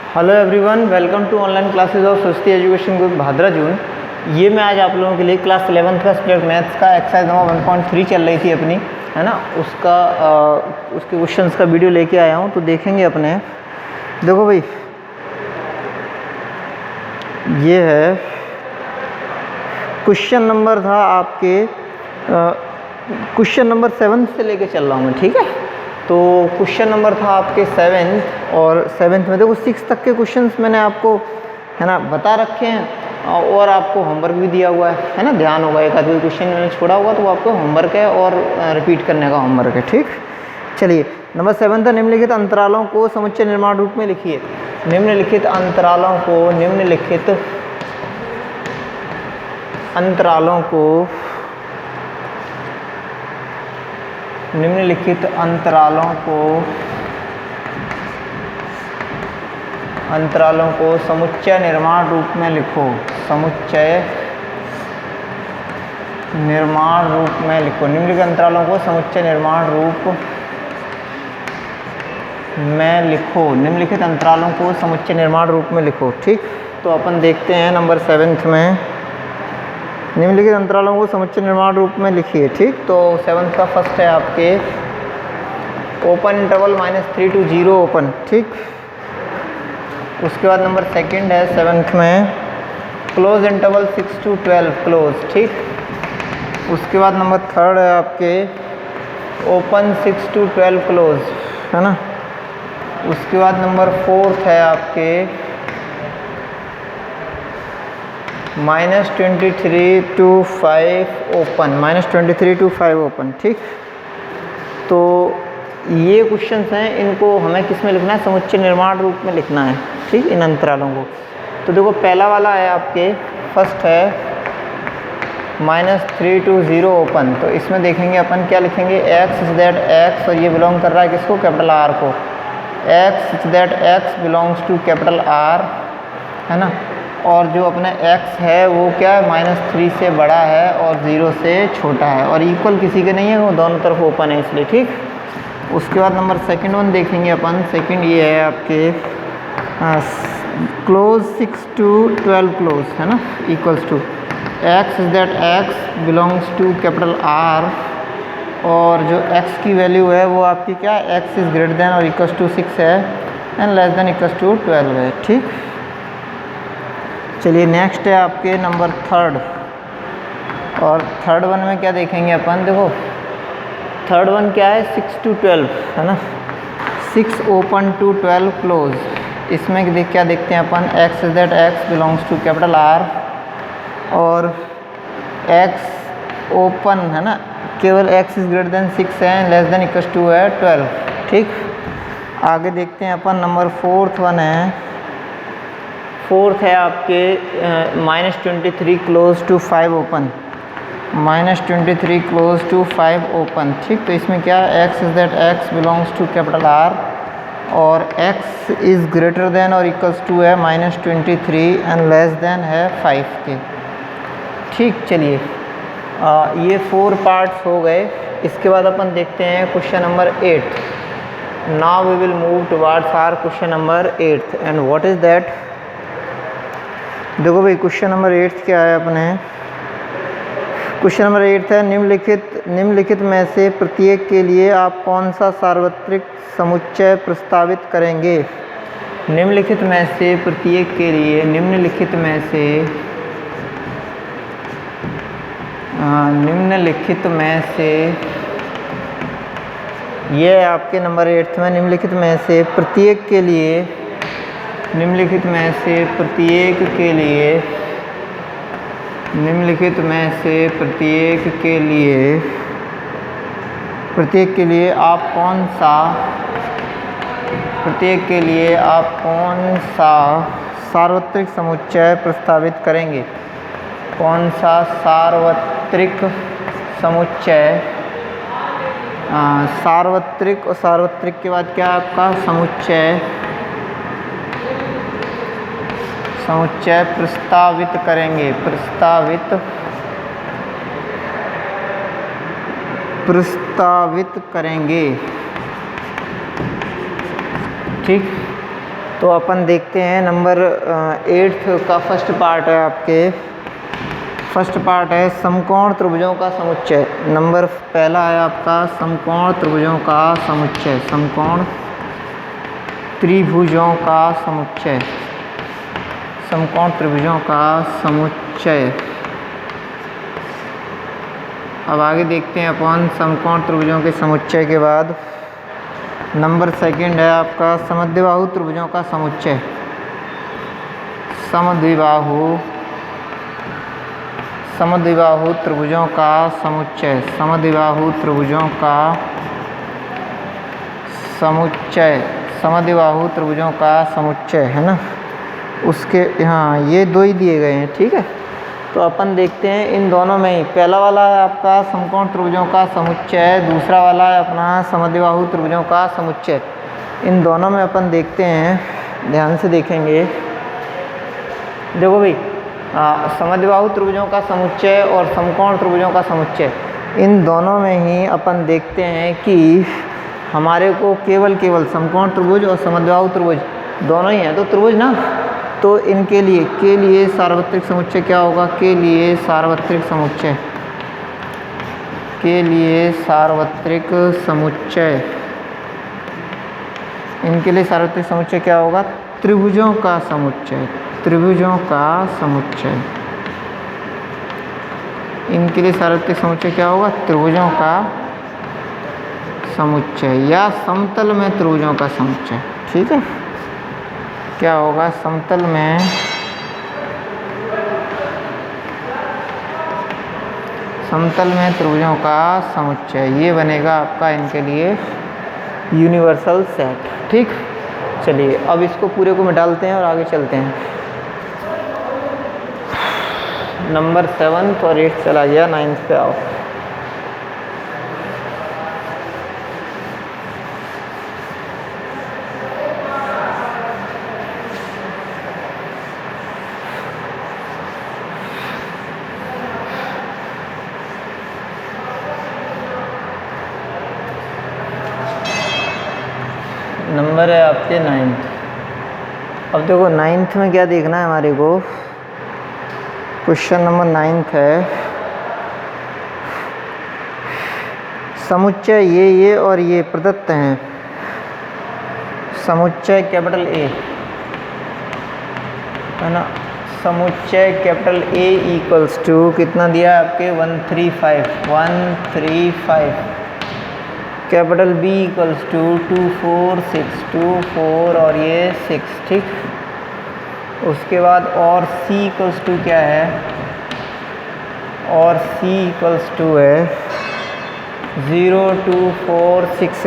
Hello everyone, welcome to online classes of Saraswati education group Bhadra June. ये मैं आज आप लोगों के लिए क्लास 11th का सब्जेक्ट मैथ्स का एक्सरसाइज नंबर 1.3 चल रही थी अपनी, है ना। उसके क्वेश्चंस का वीडियो लेके आया हूँ, तो देखेंगे अपने। देखो भाई, ये है क्वेश्चन नंबर था आपके, क्वेश्चन नंबर 7 से लेके चल रहा हूँ मैं, ठीक है। तो क्वेश्चन नंबर था आपके 7th, और 7th में देखो 6 तक के क्वेश्चंस मैंने आपको, है ना, बता रखे हैं, और आपको होमवर्क भी दिया हुआ है ना। ध्यान होगा, एक आध क्वेश्चन मैंने छोड़ा होगा तो वो आपको होमवर्क है और रिपीट करने का होमवर्क है, ठीक। चलिए, नंबर 7 था, निम्नलिखित अंतरालों को समुच्चय निर्माण रूप में लिखिए। निम्नलिखित अंतरालों को निम्नलिखित अंतरालों को समुच्चय निर्माण रूप में लिखो। समुच्चय निर्माण रूप में लिखो। निम्नलिखित अंतरालों को समुच्चय निर्माण रूप में लिखो। निम्नलिखित अंतरालों को समुच्चय निर्माण रूप में लिखो, ठीक। तो अपन देखते हैं नंबर 7 में, निम्नलिखित अंतरालों को समुच्चय निर्माण रूप में लिखिए, ठीक। तो 7th का फर्स्ट है आपके ओपन इंटरवल -3 to 0 ओपन, ठीक। उसके बाद नंबर 2 है 7th में क्लोज इंटरवल 6 to 12 क्लोज, ठीक। उसके बाद नंबर 3 है आपके ओपन 6 to 12 क्लोज, है ना। उसके बाद नंबर 4 है आपके -23 to 5 ओपन, -23 to 5 ओपन, ठीक। तो ये क्वेश्चंस हैं, इनको हमें किस में लिखना है? समुच्चय निर्माण रूप में लिखना है, ठीक, इन अंतरालों को। तो देखो, पहला वाला है आपके, फर्स्ट है -3 to 0 ओपन। तो इसमें देखेंगे अपन क्या लिखेंगे, x इज दैट x, और ये बिलोंग कर रहा है किसको? कैपिटल R को। x is that x belongs to capital R, है ना। और जो अपना x है वो क्या है? -3 से बड़ा है और 0 से छोटा है, और इक्वल किसी के नहीं है, वो दोनों तरफ ओपन है इसलिए, ठीक। उसके बाद नंबर 2 देखेंगे अपन। सेकंड ये है आपके क्लोज 6 to 12 क्लोज, है ना, equals to x is that x belongs to capital R, और जो x की वैल्यू है वो आपकी क्या है? x इज ग्रेटर देन और इक्वल्स टू 6 है, and less than equals to 12 है, ठीक। चलिए, नेक्स्ट है आपके नंबर 3, और 3rd वन में क्या देखेंगे अपन? देखो, 3rd वन क्या है? 6 to 12, है ना। 6 ओपन टू 12 क्लोज। इसमें क्या देखते हैं अपन? x is that x belongs to capital R, और x ओपन, है ना, केवल x इज ग्रेटर देन 6 है, लेस देन इक्वल्स टू है 12, ठीक। आगे देखते हैं अपन, नंबर 4th वन है। 4th है आपके -23 close to 5 open, -23 close to 5 open, ठीक। तो इसमें क्या है? x is that x belongs to capital R, और x इज ग्रेटर देन और इक्वल्स टू है -23, एंड लेस देन है 5 के, ठीक। चलिए, ये 4 पार्ट्स हो गए। इसके बाद अपन देखते हैं question number 8। Now we will move towards our question number 8, and what is that? देखो भाई, क्वेश्चन नंबर 8 क्या है अपने? क्वेश्चन नंबर 8 है, निम्नलिखित में से प्रत्येक के लिए आप कौन सा सार्वत्रिक समुच्चय प्रस्तावित करेंगे? निम्नलिखित में से प्रत्येक के लिए, निम्नलिखित में से ये है आपके नंबर 8 में, निम्नलिखित में से प्रत्येक के लिए, निम्नलिखित में से प्रत्येक के लिए, निम्नलिखित में से प्रत्येक के लिए आप कौन सा सार्वत्रिक समुच्चय प्रस्तावित करेंगे? कौन सा सार्वत्रिक समुच्चय? सार्वत्रिक, और सार्वत्रिक के बाद क्या आपका? समुच्चय प्रस्तावित करेंगे। प्रस्तावित करेंगे, ठीक। तो अपन देखते हैं नंबर 8 का फर्स्ट पार्ट है आपके। फर्स्ट पार्ट है समकोण त्रिभुजों का समुच्चय। नंबर पहला है आपका समकोण त्रिभुजों का समुच्चय। समकोण त्रिभुजों का समुच्चय। समकोण त्रिभुजों का समुच्चय। अब आगे देखते हैं अपन समकोण त्रिभुजों के समुच्चय के बाद नंबर सेकंड है आपका समद्विबाहु त्रिभुजों का समुच्चय। समद्विबाहु त्रिभुजों का समुच्चय। समद्विबाहु त्रिभुजों का समुच्चय। समद्विबाहु त्रिभुजों का समुच्चय है ना। उसके हाँ ये दो ही दिए गए हैं, ठीक है। तो अपन देखते हैं इन दोनों में ही, पहला वाला है आपका समकोण त्रिभुजों का समुच्चय, दूसरा वाला है अपना समद्विबाहु त्रिभुजों का समुच्चय। इन दोनों में अपन देखते हैं, ध्यान से देखेंगे। देखो भाई, समद्विबाहु त्रिभुजों का समुच्चय और समकोण त्रिभुजों का समुच्चय, इन दोनों में ही अपन देखते हैं कि हमारे को केवल समकोण त्रिभुज और समद्विबाहु त्रिभुज दोनों ही हैं, तो त्रिभुज ना, तो इनके लिए के लिए सार्वत्रिक समुच्चय क्या होगा? के लिए सार्वत्रिक समुच्चय। के लिए सार्वत्रिक समुच्चय। इनके लिए सार्वत्रिक समुच्चय क्या होगा? त्रिभुजों का समुच्चय। त्रिभुजों का समुच्चय। इनके लिए सार्वत्रिक समुच्चय क्या होगा? त्रिभुजों का समुच्चय या समतल में त्रिभुजों का समुच्चय, ठीक है। क्या होगा? समतल में त्रिभुजों का समुच्चय। ये बनेगा आपका इनके लिए यूनिवर्सल सेट, ठीक। चलिए अब इसको पूरे को मिटालते हैं और आगे चलते हैं। नंबर 7 और 8 चला गया, 9 पे आओ। नंबर है आपके 9th। अब देखो 9th में क्या देखना है हमारे को। क्वेश्चन नंबर 9th है, समुच्चय ये और ये प्रदत्त हैं। समुच्चय कैपिटल ए है ना। समुच्चय कैपिटल ए इक्वल्स टू कितना दिया है आपके? 135। कैपिटल बी इक्वल्स टू 2 4 6, 2 4 और ये 6, ठीक। उसके बाद और सी इक्वल्स टू क्या है? और सी इक्वल्स टू है 0 2 4 6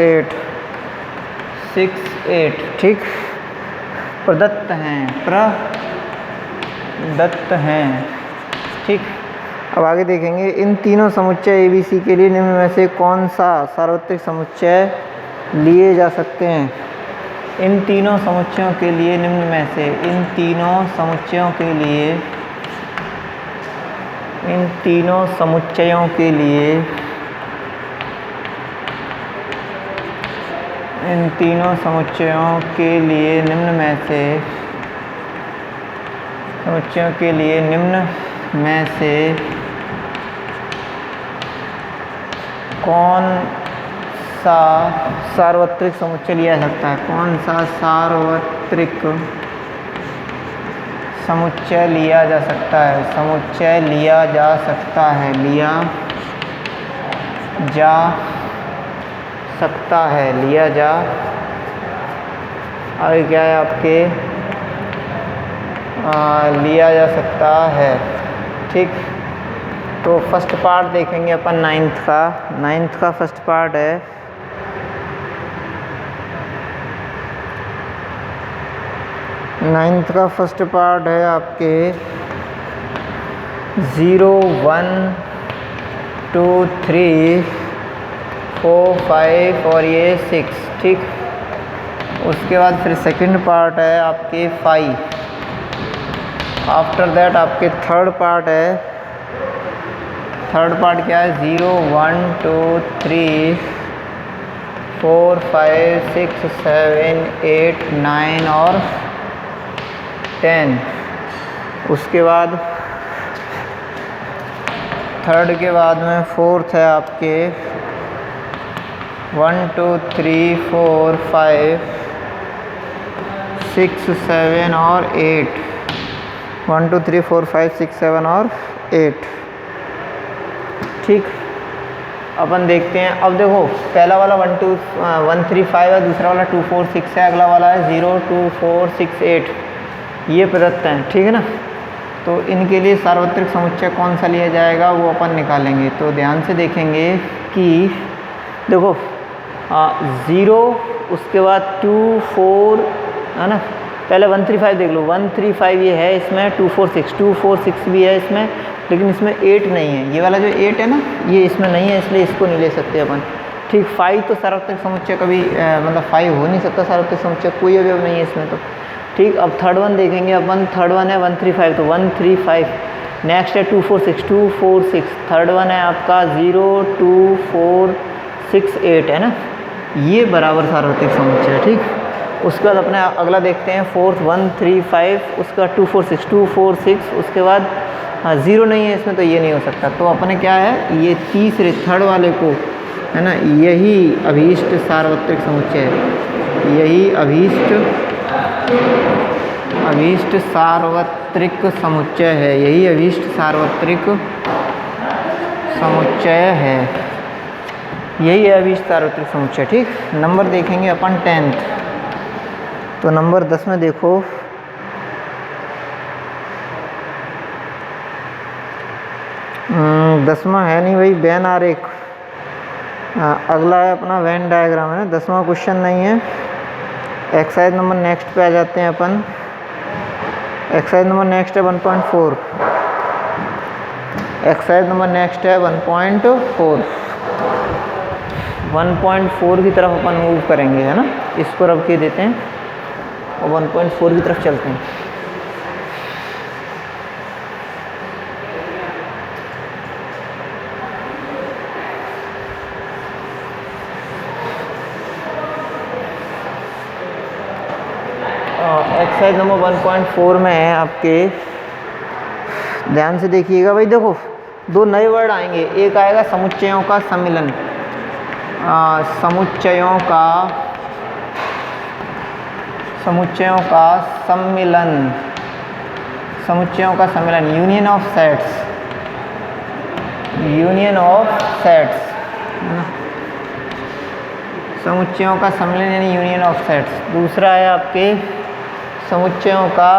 8, ठीक। प्रदत्त हैं, ठीक। अब आगे देखेंगे इन तीनों समुच्चय ABC के लिए निम्न में से कौन सा सार्वत्रिक समुच्चय लिए जा सकते हैं? इन तीनों समुच्चयों के लिए निम्न में से, इन तीनों समुच्चयों के लिए निम्न में से कौन सा सार्वत्रिक समुच्चय लिया जा सकता है? कौन सा सार्वत्रिक समुच्चय लिया जा सकता है? समुच्चय लिया जा सकता है, लिया जा आगे क्या है आपके? लिया जा सकता है, ठीक। तो फर्स्ट पार्ट देखेंगे अपन 9th का फर्स्ट पार्ट है आपके 0 1 2 3 4 5 और ये 6, ठीक। उसके बाद फिर सेकंड पार्ट है आपके 5। आफ्टर दैट आपके थर्ड पार्ट है। थर्ड पार्ट क्या है? 0 1 2 3 4 5 6 7 8 9 और 10। उसके बाद थर्ड के बाद में फोर्थ है आपके 1 2 3 4 5 6 7 और 8। 1 2 3 4 5 6 7 और 8। ठीक, अपन देखते हैं। अब देखो पहला वाला 1 2 1 3 5 है, दूसरा वाला 2 4 6 है, अगला वाला है 0 2 4 6 8। ये प्रदत्त हैं, ठीक है ना। तो इनके लिए सार्वत्रिक समुच्चय कौन सा लिया जाएगा वो अपन निकालेंगे। तो ध्यान से देखेंगे कि देखो 0, उसके बाद 2 4 है ना। पहले 1 3 5 देख लो, 1 3 5 ये है इसमें, 2 4 6 भी है इसमें, लेकिन इसमें 8 नहीं है। ये वाला जो 8 है ना, ये इसमें नहीं है, इसलिए इसको नहीं ले सकते अपन। ठीक, 5 तो सार्वत्रिक समुच्चय कभी मतलब 5 हो नहीं सकता सार्वत्रिक समुच्चय, कोई अवयव नहीं है इसमें तो। ठीक, अब थर्ड वन देखेंगे अपन। थर्ड वन है 1 3 5, तो 1 3 5। नेक्स्ट है 2 4 6, 2 4 6। थर्ड वन है आपका 0 2 4 6 8, है ना। ये बराबर सार्वत्रिक समुच्चय है। ठीक, उसके बाद अपने अगला देखते हैं फोर्थ 1 3 5, उसका 2 4 6 2 4 6। उसके बाद 0 नहीं है इसमें, तो ये नहीं हो सकता। तो अपने क्या है, ये तीसरे थर्ड वाले को है ना, यही अभीष्ट सार्वत्रिक समुच्चय है। यही अभीष्ट सार्वत्रिक समुच्चय है। यही अभीष्ट सार्वत्रिक समुच्चय है। यही है अभीष्ट सार्वत्रिक समुच्चय। ठीक, नंबर देखेंगे अपन 10th। तो नंबर 10 में देखो, दसवां है नहीं भाई, वेन आरेख। अगला है अपना वेन डायग्राम, है ना। 10वां क्वेश्चन नहीं है। एक्सरसाइज नंबर नेक्स्ट पे आ जाते हैं अपन। एक्सरसाइज नंबर नेक्स्ट है 1.4। एक्सरसाइज नंबर नेक्स्ट है 1.4। 1.4 की तरफ अपन मूव करेंगे, है ना। इसको रब के देते हैं और 1.4 की तरफ चलते हैं। एक्सरसाइज नंबर 1.4 में है आपके, ध्यान से देखिएगा भाई। देखो दो नए वर्ड आएंगे। एक आएगा समुच्चयों का सम्मिलन, समुच्चयों का सम्मिलन, समुच्चयों का सम्मिलन, union of sets, union of sets, है ना। समुच्चयों का सम्मिलन यानी यूनियन ऑफ सेट्स। दूसरा है आपके समुच्चयों का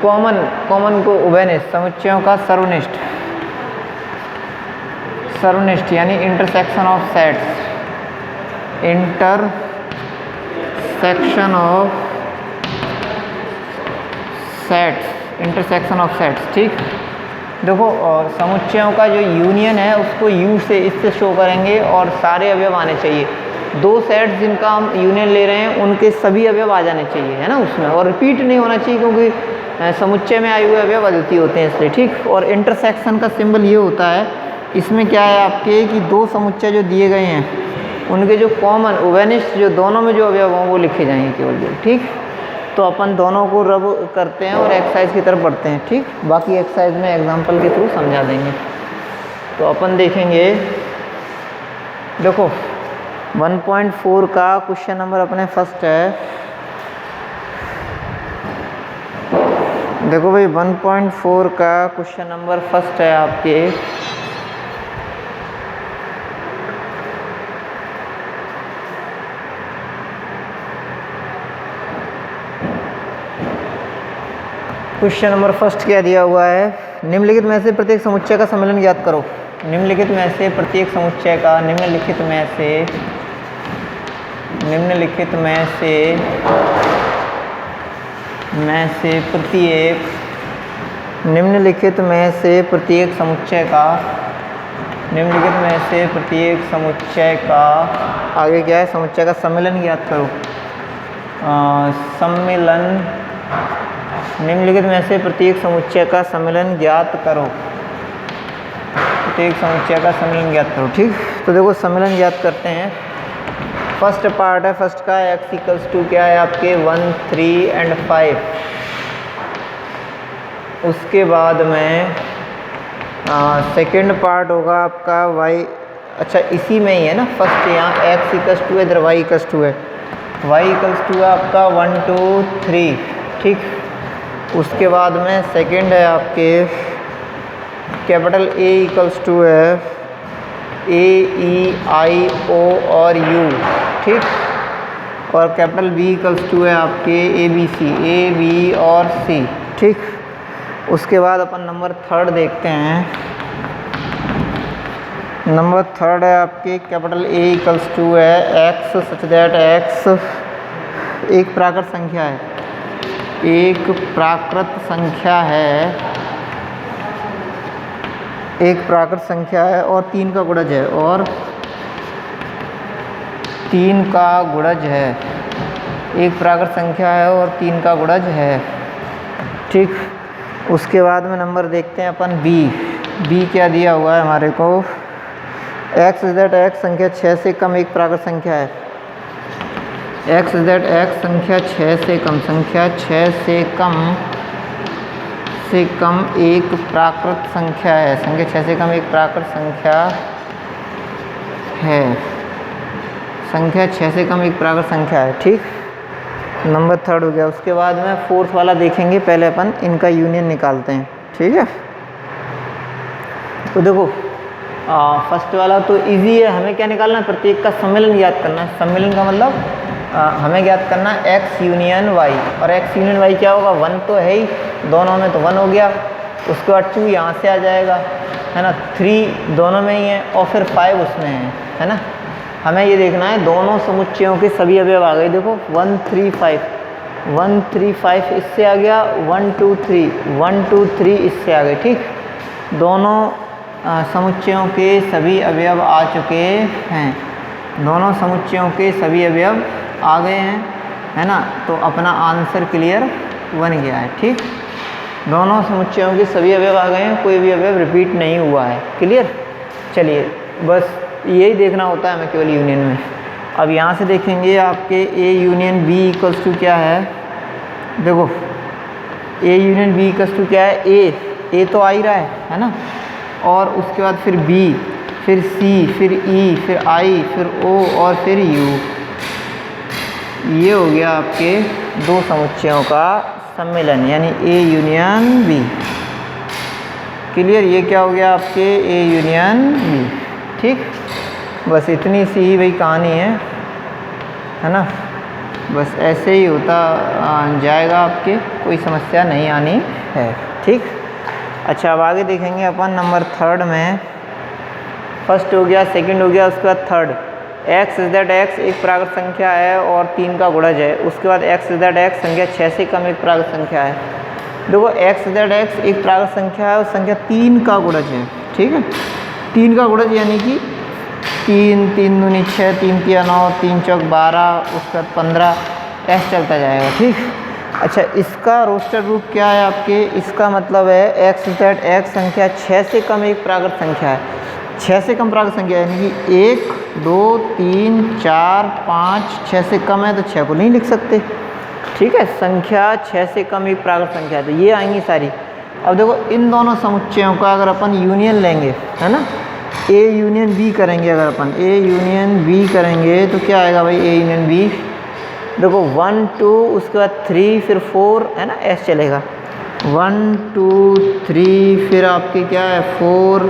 कॉमन को उभयनिष्ठ, समुच्चयों का सर्वनिष्ठ यानी intersection of sets, intersection of sets. ठीक, देखो समुच्चयों का जो यूनियन है उसको यू से इससे शो करेंगे और सारे अवयव आने चाहिए। दो सेट्स जिनका हम यूनियन ले रहे हैं उनके सभी अवयव आ जाने चाहिए, है ना उसमें, और रिपीट नहीं होना चाहिए क्योंकि समुच्चय में आए हुए अवयव अद्वितीय होते हैं इसलिए। ठीक, और इंटरसेक्शन का सिंबल ये होता है, इसमें क्या है आपके कि दो समुच्चय जो दिए गए हैं उनके जो कॉमन उभयनिष्ठ जो दोनों में जो अवयव हों वो लिखे जाएंगे केवल। ठीक, तो अपन दोनों को रब करते हैं और एक्सरसाइज की तरफ बढ़ते हैं। ठीक, बाकी एक्सरसाइज में एग्जांपल के थ्रू समझा देंगे। तो अपन देखेंगे, देखो 1.4 का क्वेश्चन नंबर अपने फर्स्ट है। देखो भाई 1.4 का क्वेश्चन नंबर फर्स्ट है आपके, क्वेश्चन नंबर फर्स्ट क्या दिया हुआ है, निम्नलिखित में से प्रत्येक समुच्चय का सम्मिलन ज्ञात करो। निम्नलिखित में से प्रत्येक समुच्चय का, निम्नलिखित में से प्रत्येक समुच्चय का आगे क्या है, समुच्चय का सम्मिलन ज्ञात करो। सम्मिलन निम्नलिखित में से प्रत्येक समुच्चय का सम्मेलन ज्ञात करो। प्रत्येक समुच्चय का सम्मेलन ज्ञात करो। ठीक, तो देखो सम्मेलन ज्ञात करते हैं। फर्स्ट पार्ट है, फर्स्ट का x इक्वल्स टू क्या है आपके 1, 3 एंड 5। उसके बाद में सेकेंड पार्ट होगा आपका y, अच्छा इसी में ही है ना, फर्स्ट यहाँ x इक्वल्स टू है, इधर y इक्वल्स टू है, y इक्वल्स टू है आपका 1, 2, 3। ठीक, उसके बाद में सेकेंड है आपके कैपिटल A इक्वल्स टू है A, E, I, O और U। ठीक, और कैपिटल B इक्वल्स टू है आपके A, B, C, A, B और C। ठीक, उसके बाद अपन नंबर थर्ड देखते हैं। नंबर थर्ड है आपके कैपिटल A इक्वल्स टू है x सच दैट x एक प्राकृत संख्या है, एक प्राकृत संख्या है, एक प्राकृत संख्या है और 3 का गुणज है, और 3 का गुणज है, एक प्राकृत संख्या है और 3 का गुणज है। ठीक, उसके बाद में नंबर देखते हैं अपन B क्या दिया हुआ है हमारे को, x इज दैट x संख्या 6 से कम एक प्राकृत संख्या है, x इज दैट x संख्या 6 से कम, संख्या 6 से कम एक प्राकृत संख्या है, संख्या 6 से कम एक प्राकृत संख्या है, संख्या 6 से कम एक प्राकृत संख्या है। ठीक, नंबर थर्ड हो गया। उसके बाद में फोर्थ वाला देखेंगे, पहले अपन इनका यूनियन निकालते हैं। ठीक है, तो देखो फर्स्ट वाला तो इजी है, हमें क्या निकालना है, प्रत्येक का सम्मेलन ज्ञात करना है। सम्मेलन का मतलब हमें ज्ञात करना है x यूनियन y, और x यूनियन y क्या होगा, 1 तो है ही, दोनों में तो 1 हो गया, उसके बाद 2 यहाँ से आ जाएगा, है ना, 3 दोनों में ही है, और फिर 5 उसमें है ना। हमें ये देखना है दोनों समुच्चयों के सभी अवयव आ गए। देखो 1, 3, 5 इससे आ गया, 1, 2, 3 इससे आ गए। ठीक, दोनों समुच्चयों के सभी अवयव आ चुके हैं, दोनों समुच्चयों के सभी अवयव आ गए हैं, है ना, तो अपना आंसर क्लियर बन गया है। ठीक, दोनों समुच्चयों के सभी अवयव आ गए हैं, कोई भी अवयव रिपीट नहीं हुआ है। क्लियर, चलिए बस यही देखना होता है हमें केवल यूनियन में। अब यहाँ से देखेंगे आपके A union B equals to क्या है, देखो A union B equals to क्या है, A तो आ ही रहा है ना, और उसके बाद फिर B, फिर C, फिर E, फिर I, फिर O और फिर U। ये हो गया आपके दो समुच्चयों का सम्मेलन, यानी A यूनियन B। क्लियर, ये क्या हो गया आपके A यूनियन B। ठीक, बस इतनी सी ही भाई कहानी है ना, बस ऐसे ही होता जाएगा, आपके कोई समस्या नहीं आनी है। ठीक, अच्छा अब आगे देखेंगे अपन नंबर थर्ड में। फर्स्ट हो गया, सेकंड हो गया, उसके बाद third. x is that x एक प्राकृत संख्या है और 3 का गुणज है। उसके बाद x इज दैट x संख्या 6 से कम एक प्राकृत संख्या है। देखो x इज दैट x एक प्राकृत संख्या है और संख्या 3 का गुणज है। ठीक है, 3 का गुणज यानी कि 3, 3 दूनी 6, 3 तिया 9, 3 चौक 12, उसके बाद 15 ऐसे चलता जाएगा। ठीक, अच्छा इसका रोस्टर रूप क्या है आपके, इसका मतलब है x इज दैट x संख्या 6 से कम एक प्राकृत संख्या है। 6 से कम प्राकृत संख्या यानी कि 1, 2, 3, 4, 5, 6 से कम है तो 6 को नहीं लिख सकते। ठीक है, संख्या 6 से कम एक प्राकृत संख्या है, तो ये आएंगी सारी। अब देखो इन दोनों समुच्चयों का अगर अपन यूनियन लेंगे, है ना, A यूनियन B करेंगे, अगर अपन A यूनियन B करेंगे तो क्या आएगा भाई, A यूनियन B। देखो 1, 2, उसके बाद 3, फिर 4, है ना, ऐसे चलेगा। 1, 2, 3, फिर आपके क्या है 4,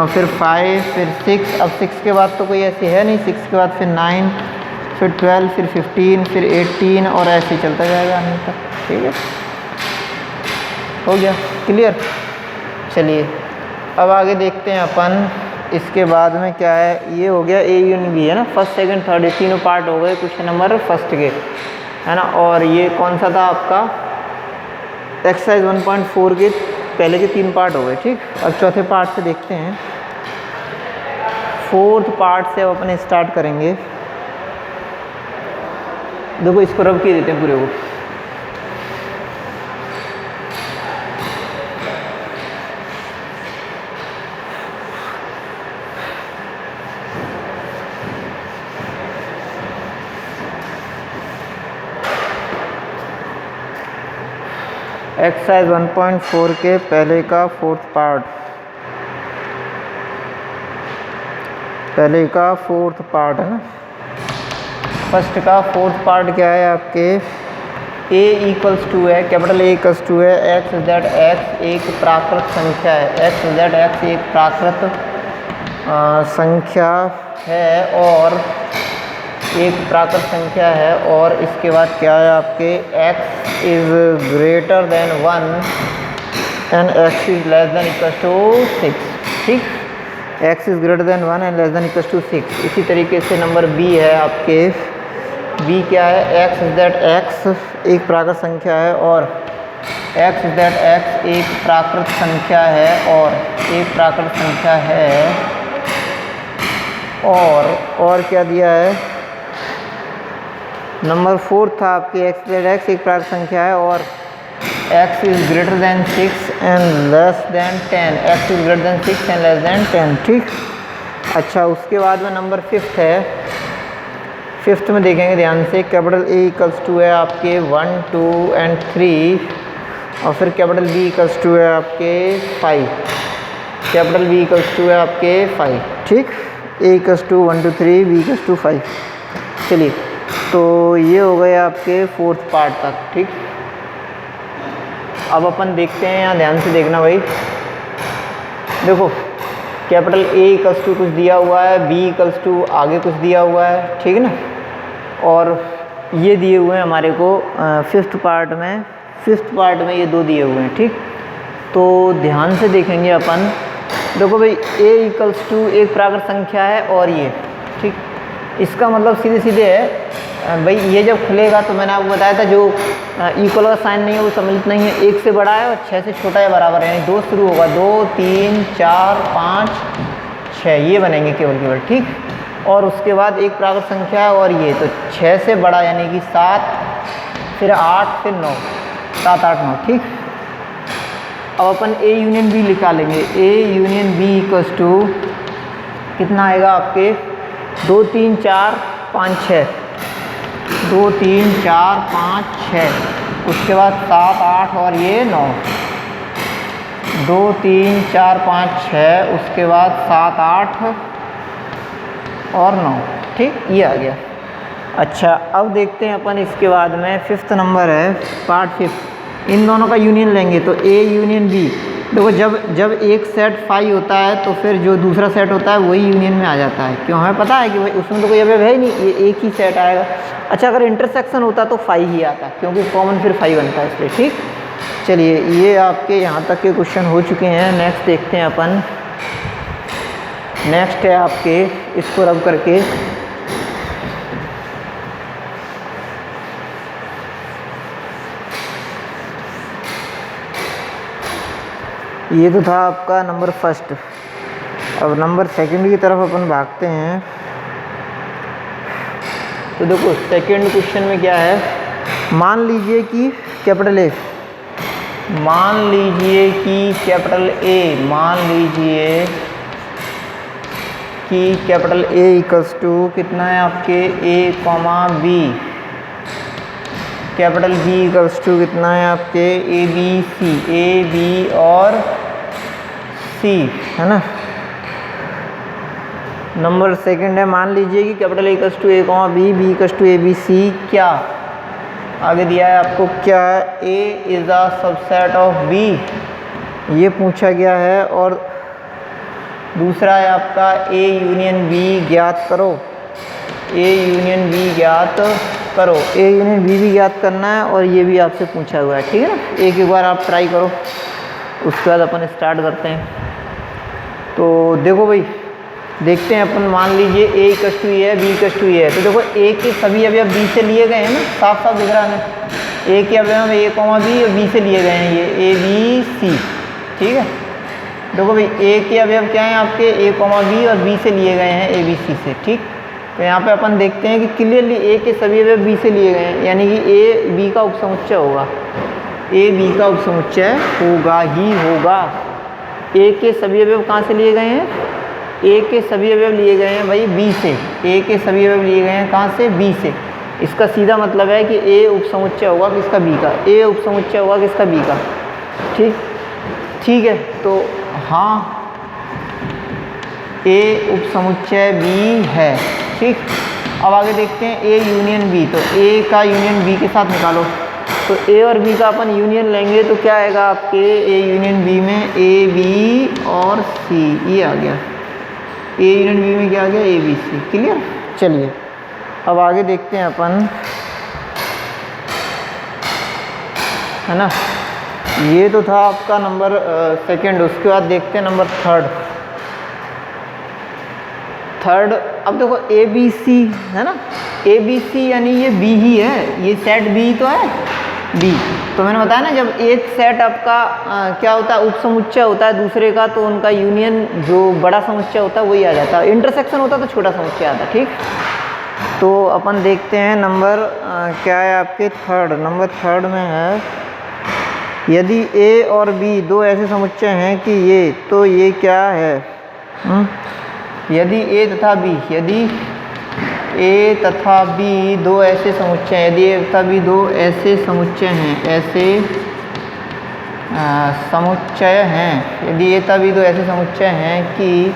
फिर 5, फिर 6। अब 6 के बाद तो कोई ऐसी है नहीं, 6 के बाद फिर 9, फिर 12, फिर 15, फिर 18 और ऐसे ही चलता जाएगा अंत तक। ठीक है, हो गया क्लियर। चलिए अब आगे देखते हैं अपन, इसके बाद में क्या है, ये हो गया A यूनियन B, है ना, फर्स्ट सेकंड थर्ड, ये तीनों पार्ट हो गए क्वेश्चन नंबर फर्स्ट के, है ना। और ये कौन सा था आपका, एक्सरसाइज 1.4 के पहले के 3 पार्ट हो गए। ठीक, अब चौथे पार्ट से देखते हैं, फोर्थ पार्ट से अब अपने स्टार्ट करेंगे। देखो इसको रब किए देते हैं पूरे को, एक्सरसाइज 1.4 के पहले का फोर्थ पार्ट, है ना। फर्स्ट का फोर्थ पार्ट क्या है आपके, a इक्वल्स टू है, कैपिटल A इक्वल्स टू है एक्स जेड एक्स एक प्राकृत संख्या है, एक्स जेड एक्स एक प्राकृत संख्या है और एक प्राकृत संख्या है, और इसके बाद क्या है आपके x is greater than 1 and x is less than equal to 6, ठीक। x is greater than 1 and less than equal to 6। इसी तरीके से नंबर b है आपके, b क्या है, x जेड x एक प्राकृत संख्या है और x जेड x एक प्राकृत संख्या है और एक प्राकृत संख्या है, और क्या दिया है, नंबर 4 था आपके एक्स जेड एक्स एक प्राकृत संख्या है और x is greater then 6 and less then 10, x is greater then 6 and less then 10, ठीक। अच्छा, उसके बाद में नंबर 5 है, 5th में देखेंगे ध्यान से, कैपिटल A इक्वल्स टू है आपके 1 2 एंड 3 और फिर कैपिटल B इक्वल्स टू है आपके 5, कैपिटल B इक्वल्स टू है आपके 5, ठीक। A equals to 1 2 3, B equals to 5। चलिए, तो ये हो गए आपके फोर्थ पार्ट तक, ठीक। अब अपन देखते हैं, यहाँ ध्यान से देखना भाई, देखो कैपिटल A इक्वल्स टू कुछ दिया हुआ है, B इक्वल्स टू आगे कुछ दिया हुआ है, ठीक है ना, और ये दिए हुए हैं हमारे को फिफ्थ पार्ट में ये दो दिए हुए हैं, ठीक। तो ध्यान से देखेंगे अपन, देखो भाई A इक्वल्स टू एक प्राकृत संख्या है और ये, ठीक। इसका मतलब सीधे सीधे है भाई, ये जब खुलेगा तो मैंने आपको बताया था जो इक्वल का साइन नहीं है वो सम्मिलित नहीं है, 1 से बड़ा है और 6 से छोटा है बराबर है, यानी 2 शुरू होगा, 2 3 4 5 6 ये बनेंगे केवल, ठीक। और उसके बाद एक प्राकृत संख्या है और ये, तो 6 से बड़ा यानी कि 7, फिर 8, फिर 9, 7 8 9, ठीक। अब अपन A यूनियन B निकालेंगे, A union B equals to कितना आएगा आपके 2 3 4 5 6, 2 3 4 5 6, उसके बाद 7 8 और ये 9, 2 3 4 5 6, उसके बाद 7 8 और 9, ठीक, ये आ गया। अच्छा, अब देखते हैं अपन इसके बाद में 5th नंबर है, पार्ट 5, इन दोनों का यूनियन लेंगे तो A यूनियन B। देखो जब एक सेट 5 होता है तो फिर जो दूसरा सेट होता है वही यूनियन में आ जाता है, क्यों, हमें पता है कि भाई उसमें तो कोई अवयव है ही नहीं, ये एक ही सेट आएगा। अच्छा, अगर इंटरसेक्शन होता तो 5 ही आता, क्योंकि कॉमन फिर 5 बनता है इसलिए, ठीक। चलिए, ये आपके यहाँ तक के क्वेश्चन हो चुके हैं। नेक्स्ट देखते हैं अपन, नेक्स्ट है आपके, इसको रब करके ये तो था आपका नंबर फर्स्ट। अब नंबर सेकंड की तरफ अपन भागते हैं। तो देखो सेकंड क्वेश्चन में क्या है, मान लीजिए कि कैपिटल A, मान लीजिए कि कैपिटल A इक्वल्स टू कितना है आपके A, B, capital B equals to कितना है आपके A B और C, है ना। नंबर सेकंड है, मान लीजिए कि capital A equals to A, B equals to A B C, क्या आगे दिया है आपको, क्या A is a subset of B, ये पूछा गया है। और दूसरा है आपका A यूनियन B ज्ञात करो, A यूनियन B ज्ञात करो, A यूनियन B भी ज्ञात करना है और ये भी आपसे पूछा हुआ है, ठीक है ना। एक बार आप ट्राई करो, उसके बाद अपन स्टार्ट करते हैं। तो देखो भाई, देखते हैं अपन, मान लीजिए A इक्वल्स टू ये है, B इक्वल्स टू ये है, तो देखो A के सभी अवयव B से लिए गए हैं ना, साफ साफ दिख रहा है। A के अवयव A, B और B से लिए गए हैं, ये A B C, ठीक है। देखो भाई A के अवयव क्या हैं आपके A, B और B से लिए गए हैं A B C से, ठीक। तो यहाँ पे अपन देखते हैं कि क्लियरली A के सभी अवयव B से लिए गए हैं, यानी कि A B का उपसमुच्चय होगा, A B का उपसमुच्चय होगा ही होगा। A के सभी अवयव कहाँ से लिए गए हैं, A के सभी अवयव लिए गए हैं भाई B से, A के सभी अवयव लिए गए हैं कहाँ से, B से। इसका सीधा मतलब है कि ए उपसमुच्चय होगा किसका, बी का। ए उपसमुच्चय होगा किसका, बी का। ठीक है, तो हाँ ए उपसमुच्चय बी है। ठीक, अब आगे देखते हैं ए यूनियन बी। तो ए का यूनियन बी के साथ निकालो। तो ए और बी का अपन यूनियन लेंगे तो क्या आएगा आपके ए यूनियन बी में, ए बी और सी, ये आ गया। ए यूनियन बी में क्या आ गया, ए बी सी। क्लियर। चलिए अब आगे देखते हैं अपन, है ना। ये तो था आपका नंबर सेकंड। उसके बाद देखते हैं नंबर थर्ड। अब देखो ए बी सी है ना, ए बी सी यानी ये बी ही है, ये सेट बी तो है, बी। तो मैंने बताया ना जब एक सेट आपका क्या होता है, उपसमुच्चय होता है दूसरे का, तो उनका यूनियन जो बड़ा समुच्चय होता है वही आ जाता है। इंटरसेक्शन होता है तो छोटा समुच्चय आता है। ठीक, तो अपन देखते हैं नंबर क्या है आपके नंबर थर्ड में है, यदि ए और बी दो ऐसे समुच्चय हैं कि ये, तो ये क्या है। यदि ए तथा बी, यदि ए तथा बी दो ऐसे समुच्चय हैं, यदि ए तथा बी दो ऐसे समुच्चय हैं, ऐसे समुच्चय हैं, यदि ए तथा बी दो ऐसे समुच्चय हैं कि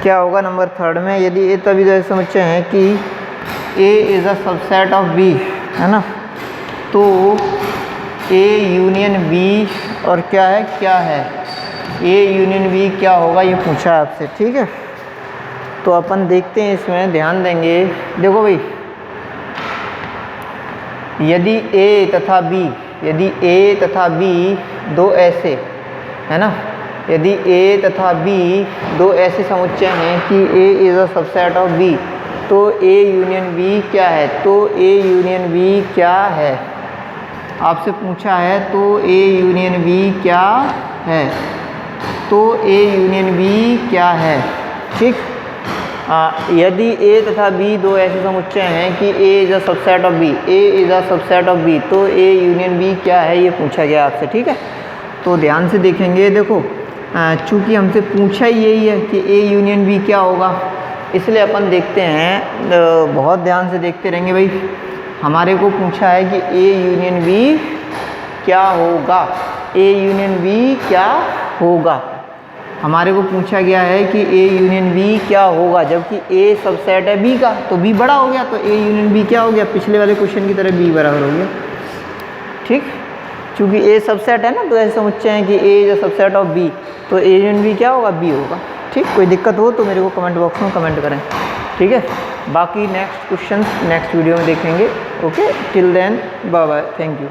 क्या होगा नंबर थर्ड में, यदि ए तथा बी दो ऐसे समुच्चय हैं कि A is a subset of B, है ना, तो ए यूनियन बी और क्या है ए यूनियन बी क्या होगा, ये पूछा आपसे। ठीक है, तो अपन देखते हैं, इसमें ध्यान देंगे। देखो भाई, यदि ए तथा बी दो ऐसे, है ना, यदि ए तथा बी दो ऐसे समुच्चय हैं कि A is a subset of B, तो ए यूनियन बी क्या है, तो ए यूनियन बी क्या है, आपसे पूछा है, तो ए यूनियन बी क्या है, तो ए यूनियन बी क्या है। ठीक, यदि ए तथा बी दो ऐसे समुच्चय हैं कि A is a subset of B, A is a subset of B, तो ए यूनियन बी क्या है, ये पूछा गया आपसे। ठीक है, तो ध्यान से देखेंगे। देखो चूँकि हमसे पूछा ही यही है कि ए यूनियन बी क्या होगा, इसलिए अपन देखते हैं, बहुत ध्यान से देखते रहेंगे भाई। हमारे को पूछा है कि ए यूनियन बी क्या होगा, ए यूनियन बी क्या होगा, हमारे को पूछा गया है कि ए यूनियन बी क्या होगा, जबकि ए सबसेट है बी का, तो बी बड़ा हो गया, तो ए यूनियन बी क्या हो गया, पिछले वाले क्वेश्चन की तरह बी बराबर हो गया। ठीक, चूँकि ए सबसेट है ना, तो ऐसे समुच्चय हैं कि ए इज सबसेट ऑफ बी, तो ए यूनियन बी क्या होगा, बी होगा। ठीक, कोई दिक्कत हो तो मेरे को कमेंट बॉक्स में कमेंट करें। ठीक है, बाकी नेक्स्ट क्वेश्चन नेक्स्ट वीडियो में देखेंगे। Okay, till then bye bye, thank you.